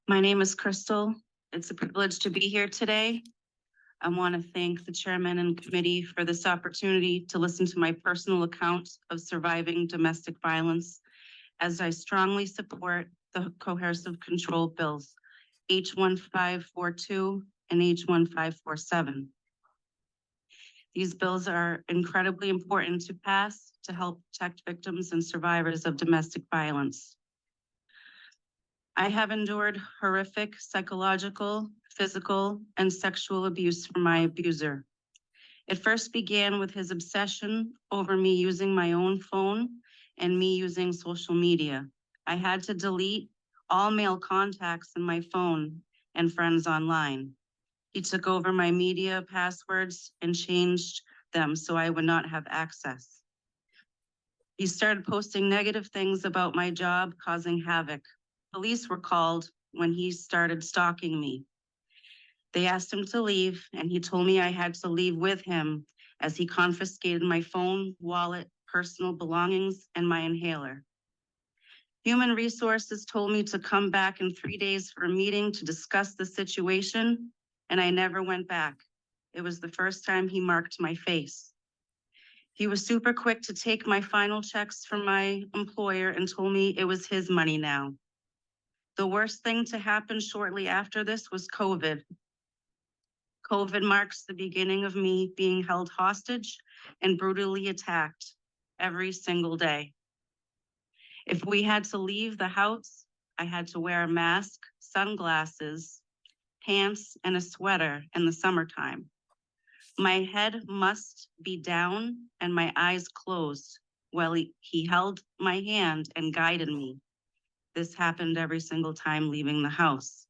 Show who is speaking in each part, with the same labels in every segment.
Speaker 1: My name is Crystal. It's a privilege to be here today. I want to thank the chairman and committee for this opportunity to listen to my personal account of surviving domestic violence, as I strongly support the coercive control bills, H1542 and H1547. These bills are incredibly important to pass to help protect victims and survivors of domestic violence. I have endured horrific psychological, physical, and sexual abuse from my abuser. It first began with his obsession over me using my own phone and me using social media. I had to delete all male contacts in my phone and friends online. He took over my media passwords and changed them so I would not have access. He started posting negative things about my job, causing havoc. Police were called when he started stalking me. They asked him to leave, and he told me I had to leave with him as he confiscated my phone, wallet, personal belongings, and my inhaler. Human Resources told me to come back in 3 days for a meeting to discuss the situation, and I never went back. It was the first time he marked my face. He was super quick to take my final checks from my employer and told me it was his money now. The worst thing to happen shortly after this was COVID. COVID marks the beginning of me being held hostage and brutally attacked every single day. If we had to leave the house, I had to wear a mask, sunglasses, pants, and a sweater in the summertime. My head must be down and my eyes closed while he held my hand and guided me. This happened every single time leaving the house.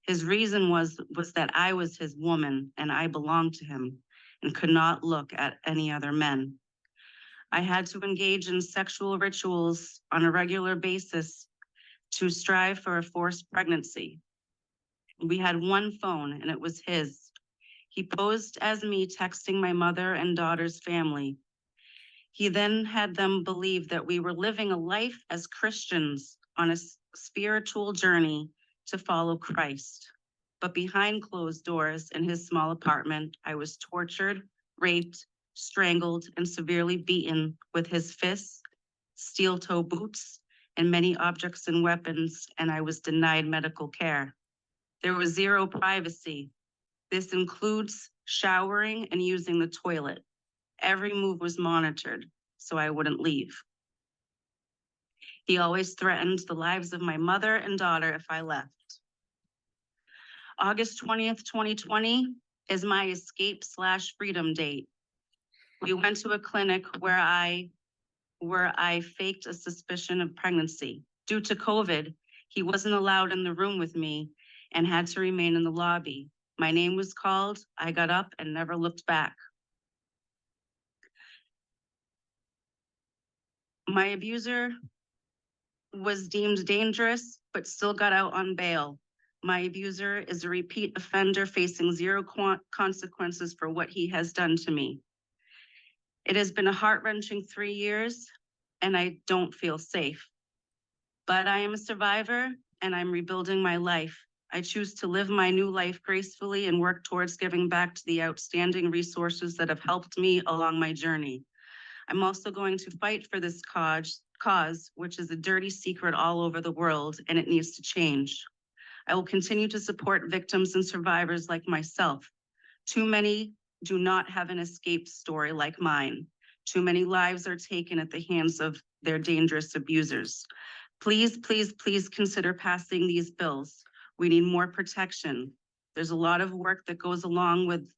Speaker 1: His reason was that I was his woman and I belonged to him and could not look at any other men. I had to engage in sexual rituals on a regular basis to strive for a forced pregnancy. We had one phone and it was his. He posed as me texting my mother and daughter's family. He then had them believe that we were living a life as Christians on a spiritual journey to follow Christ. But behind closed doors in his small apartment, I was tortured, raped, strangled, and severely beaten with his fists, steel-toe boots, and many objects and weapons, and I was denied medical care. There was zero privacy. This includes showering and using the toilet. Every move was monitored, so I wouldn't leave. He always threatened the lives of my mother and daughter if I left. August 20th, 2020 is my escape/freedom date. We went to a clinic where I faked a suspicion of pregnancy. Due to COVID, he wasn't allowed in the room with me and had to remain in the lobby. My name was called, I got up and never looked back. My abuser was deemed dangerous, but still got out on bail. My abuser is a repeat offender facing zero consequences for what he has done to me. It has been a heart-wrenching 3 years, and I don't feel safe. But I am a survivor, and I'm rebuilding my life. I choose to live my new life gracefully and work towards giving back to the outstanding resources that have helped me along my journey. I'm also going to fight for this cause, which is a dirty secret all over the world, and it needs to change. I will continue to support victims and survivors like myself. Too many do not have an escape story like mine. Too many lives are taken at the hands of their dangerous abusers. Please, please, please consider passing these bills. We need more protection. There's a lot of work that goes along with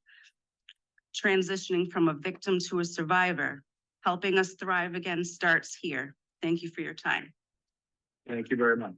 Speaker 1: transitioning from a victim to a survivor. Helping us thrive again starts here. Thank you for your time.
Speaker 2: Thank you very much.